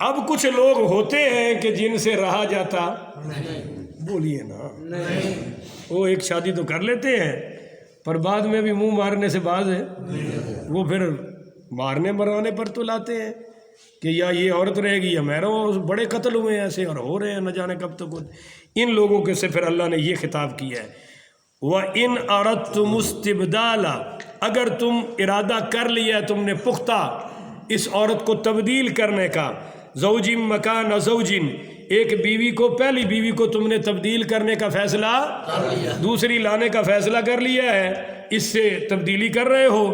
اب کچھ لوگ ہوتے ہیں کہ جن سے رہا جاتا بولیے نا وہ ایک شادی تو کر لیتے ہیں پر بعد میں بھی منہ مارنے سے باز ہے، وہ پھر مارنے مرانے پر تو لاتے ہیں کہ یا یہ عورت رہے گی یا میں رہوں، بڑے قتل ہوئے ہیں ایسے اور ہو رہے ہیں نہ جانے کب تک۔ ان لوگوں کے سے پھر اللہ نے یہ خطاب کیا ہے وَإِنْ أَرَدْتُمُ اسْتِبْدَالَ، اگر تم ارادہ کر لیا تم نے پختہ اس عورت کو تبدیل کرنے کا، زوج مکان زوج، ایک بیوی کو پہلی بیوی کو تم نے تبدیل کرنے کا فیصلہ دوسری لانے کا فیصلہ کر لیا ہے، اس سے تبدیلی کر رہے ہو،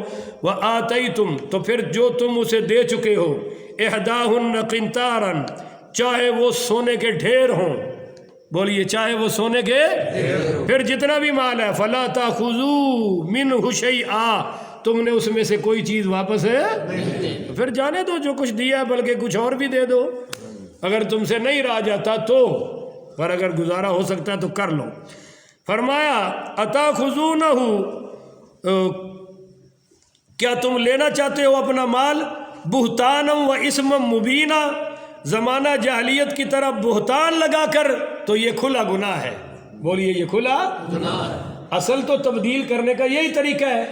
وَآتَيْتُمْ تو پھر جو تم اسے دے چکے ہو، إِحْدَاهُنَّ قِنْطَارًا چاہے وہ سونے کے ڈھیر ہوں، بولیے چاہے وہ سونے کے پھر جتنا بھی مال ہے، فَلَا تَأْخُذُوا مِنْهُ شَيْئًا تم نے اس میں سے کوئی چیز واپس ہے پھر جانے دو جو کچھ دیا ہے، بلکہ کچھ اور بھی دے دو اگر تم سے نہیں رہا جاتا تو، پر اگر گزارا ہو سکتا ہے تو کر لو۔ فرمایا أَتَأْخُذُونَهُ کیا تم لینا چاہتے ہو اپنا مال بہتانًا و اسما مبینہ، زمانہ جاہلیت کی طرف بہتان لگا کر، تو یہ کھلا گناہ ہے، بولیے یہ کھلا گناہ ہے۔ اصل تو تبدیل کرنے کا یہی طریقہ ہے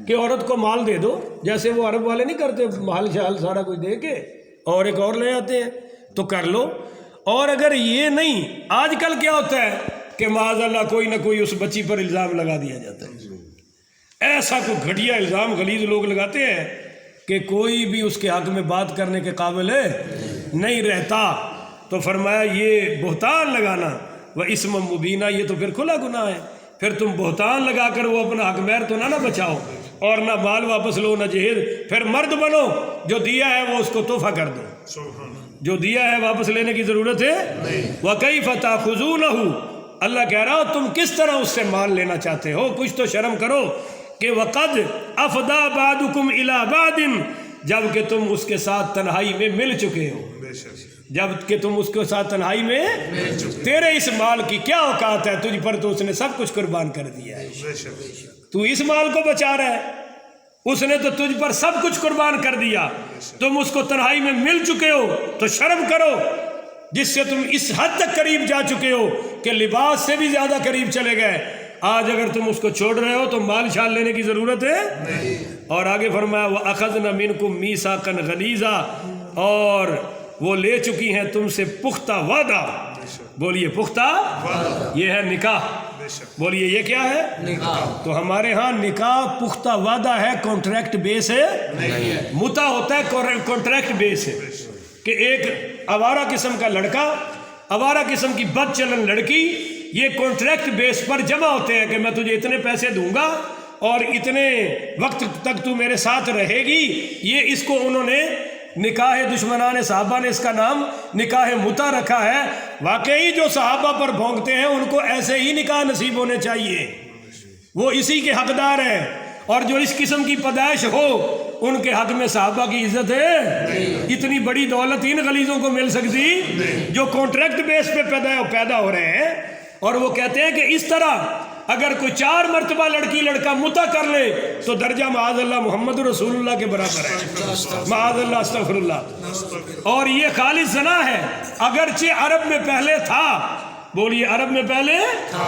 کہ عورت کو مال دے دو، جیسے وہ عرب والے نہیں کرتے، مال شال سارا کچھ دے کے اور ایک اور لے آتے ہیں، تو کر لو۔ اور اگر یہ نہیں، آج کل کیا ہوتا ہے کہ معاذ اللہ کوئی نہ کوئی اس بچی پر الزام لگا دیا جاتا ہے، ایسا کوئی گھٹیا الزام غلیظ لوگ لگاتے ہیں کہ کوئی بھی اس کے حق میں بات کرنے کے قابل نہیں رہتا، تو فرمایا یہ بہتان لگانا و اسم مبینہ، یہ تو پھر کھلا گناہ ہے، پھر تم بہتان لگا کر وہ اپنا حق مہر تو نہ بچاؤ اور نہ مال واپس لو نہ جہیز، پھر مرد بنو، جو دیا ہے وہ اس کو تحفہ کر دو، جو دیا ہے واپس لینے کی ضرورت ہے۔ وَكَيْفَ تَأْخُذُونَهُ اللہ کہہ رہا ہو تم کس طرح اس سے مال لینا چاہتے ہو، کچھ تو شرم کرو کہ وَقَدْ أَفْضَىٰ بَعْضُكُمْ إِلَىٰ بَعْضٍ جب کہ تم اس کے ساتھ تنہائی میں مل چکے ہو، جب کہ تم اس کے ساتھ تنہائی میں تیرے اس مال کی کیا اوقات ہے، تجھ پر تو اس نے سب کچھ قربان کر دیا ہے، تو اس مال کو بچا رہا ہے، اس نے تو تجھ پر سب کچھ قربان کر دیا، تم اس کو تنہائی میں مل چکے ہو تو شرم کرو، جس سے تم اس حد تک قریب جا چکے ہو کہ لباس سے بھی زیادہ قریب چلے گئے، آج اگر تم اس کو چھوڑ رہے ہو تو مال شال لینے کی ضرورت ہے۔ اور آگے فرمایا وَأَخَذْنَ مِنْكُمْ مِيثَاقًا غَلِيظًا اور وہ لے چکی ہیں تم سے پختہ وعدہ، بولیے پختہ، یہ ہے نکاح، بولیے یہ کیا ہے نکاح۔ تو ہمارے ہاں نکاح پختہ وعدہ ہے، کانٹریکٹ بیس ہے، متع ہوتا ہے کانٹریکٹ بیس ہے، کہ ایک آوارہ قسم کا لڑکا، آوارہ قسم کی بد چلن لڑکی، یہ کانٹریکٹ بیس پر جمع ہوتے ہیں کہ میں تجھے اتنے پیسے دوں گا اور اتنے وقت تک تو میرے ساتھ رہے گی، یہ اس کو انہوں نے نکاح دشمنان صحابہ نے اس کا نام نکاح متع رکھا ہے۔ واقعی جو صحابہ پر بھونکتے ہیں ان کو ایسے ہی نکاح نصیب ہونے چاہیے، وہ اسی کے حقدار ہیں، اور جو اس قسم کی پیدائش ہو ان کے حق میں صحابہ کی عزت ہے، اتنی بڑی دولت ان غلیظوں کو مل سکتی جو کانٹریکٹ بیس پہ پیدا ہو رہے ہیں، اور وہ کہتے ہیں کہ اس طرح اگر کوئی 4 مرتبہ لڑکی لڑکا متع کر لے تو درجہ معاذ اللہ محمد رسول اللہ کے برابر ہے، معاذ اللہ استغفر اللہ، اور یہ خالص زنا ہے، اگرچہ عرب میں پہلے تھا، بولیے عرب میں پہلے تھا،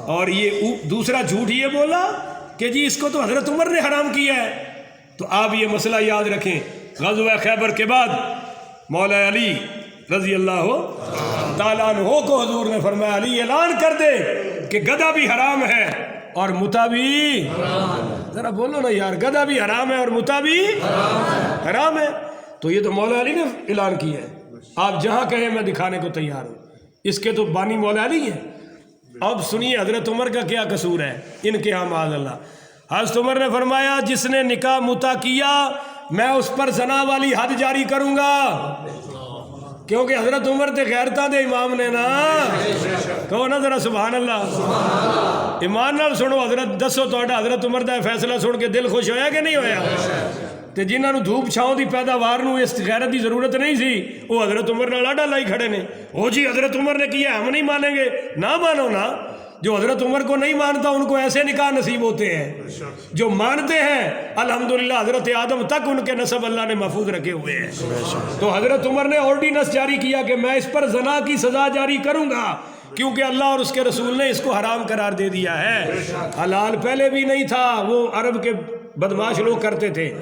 اور یہ دوسرا جھوٹ یہ بولا کہ جی اس کو تو حضرت عمر نے حرام کیا ہے۔ تو آپ یہ مسئلہ یاد رکھیں، غزوہ خیبر کے بعد مولا علی رضی اللہ تعالیٰ عنہ کو حضور نے فرمایا علی اعلان کر دے کہ گدھا بھی حرام ہے اور متع بھی، ذرا بولو نا یار، گدھا بھی حرام ہے اور متع بھی حرام ہے، تو یہ تو مولا علی نے اعلان کیا ہے، آپ جہاں کہیں میں دکھانے کو تیار ہوں، اس کے تو بانی مولا علی ہیں۔ اب سنیے حضرت عمر کا کیا قصور ہے ان کے ہاں معاذ اللہ۔ حضرت عمر نے فرمایا جس نے نکاح متع کیا میں اس پر زنا والی حد جاری کروں گا، کیونکہ حضرت عمر تے غیرتاں دے امام نے نا، کہو نا ذرا سبحان اللہ، ایمان نال سنو، حضرت دسو تہاڈا حضرت عمر دا فیصلہ سن کے دل خوش ہویا کہ نہیں ہویا؟ تے جنہاں نو دھوپ چھاؤں دی پیداوار نو اس غیرت دی ضرورت نہیں سی، وہ حضرت عمر نال آڈا لائی کھڑے نے، او جی حضرت عمر نے کیا ہم نہیں مانیں گے، نہ مانو نا، جو حضرت عمر کو نہیں مانتا ان کو ایسے نکاح نصیب ہوتے ہیں، جو مانتے ہیں الحمدللہ حضرت آدم تک ان کے نسب اللہ نے محفوظ رکھے ہوئے ہیں۔ تو حضرت عمر نے آرڈیننس جاری کیا کہ میں اس پر زنا کی سزا جاری کروں گا، کیونکہ اللہ اور اس کے رسول نے اس کو حرام قرار دے دیا ہے۔ حلال پہلے بھی نہیں تھا، وہ عرب کے بدماش لوگ کرتے تھے،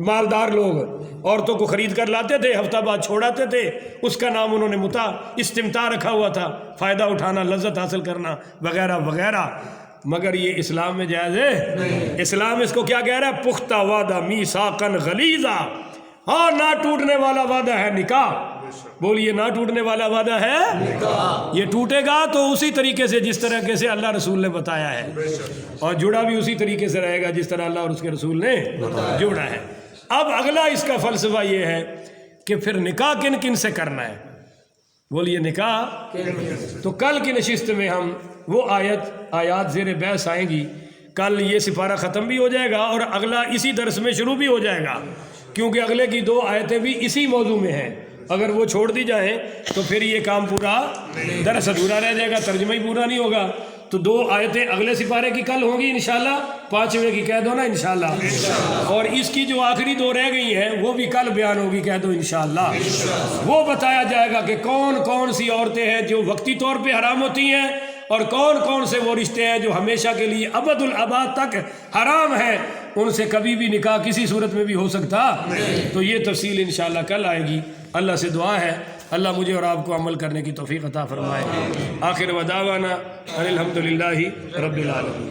مالدار لوگ عورتوں کو خرید کر لاتے تھے، ہفتہ بعد چھوڑاتے تھے، اس کا نام انہوں نے متع استمتاع رکھا ہوا تھا، فائدہ اٹھانا، لذت حاصل کرنا وغیرہ وغیرہ۔ مگر یہ اسلام میں جائز ہے؟ اسلام اس کو کیا کہہ رہا ہے؟ پختہ وعدہ میثاقاً غلیظا، ہاں نہ ٹوٹنے والا وعدہ ہے نکاح۔ بولیے نہ ٹوٹنے والا وعدہ ہے نکاح۔ یہ ٹوٹے گا تو اسی طریقے سے جس طریقے سے اللہ رسول نے بتایا ہے، اور جڑا بھی اسی طریقے سے رہے گا جس طرح اللہ اور اس کے رسول نے جوڑا ہے۔ اب اگلا اس کا فلسفہ یہ ہے کہ پھر نکاح کن کن سے کرنا ہے؟ بولیے نکاح، تو کل کی نشست میں ہم وہ آیات زیر بحث آئیں گی۔ کل یہ سپارہ ختم بھی ہو جائے گا اور اگلا اسی درس میں شروع بھی ہو جائے گا، کیونکہ اگلے کی 2 آیتیں بھی اسی موضوع میں ہیں۔ اگر وہ چھوڑ دی جائیں تو پھر یہ کام پورا درس ادھورا رہ جائے گا، ترجمہ ہی پورا نہیں ہوگا۔ تو 2 آیتیں اگلے سپارے کی کل ہوں گی انشاءاللہ، 5ویں کی کہہ دو نا انشاءاللہ، اور اس کی جو آخری 2 رہ گئی ہیں وہ بھی کل بیان ہوگی، کہہ دو انشاءاللہ۔ وہ بتایا جائے گا کہ کون کون سی عورتیں ہیں جو وقتی طور پہ حرام ہوتی ہیں، اور کون کون سے وہ رشتے ہیں جو ہمیشہ کے لیے ابد الآباد تک حرام ہیں، ان سے کبھی بھی نکاح کسی صورت میں بھی ہو سکتا۔ تو یہ تفصیل انشاءاللہ کل آئے گی۔ اللہ سے دعا ہے اللہ مجھے اور آپ کو عمل کرنے کی توفیق عطا فرمائے۔ آخر ودعوانا ان الحمدللہ رب العالمین۔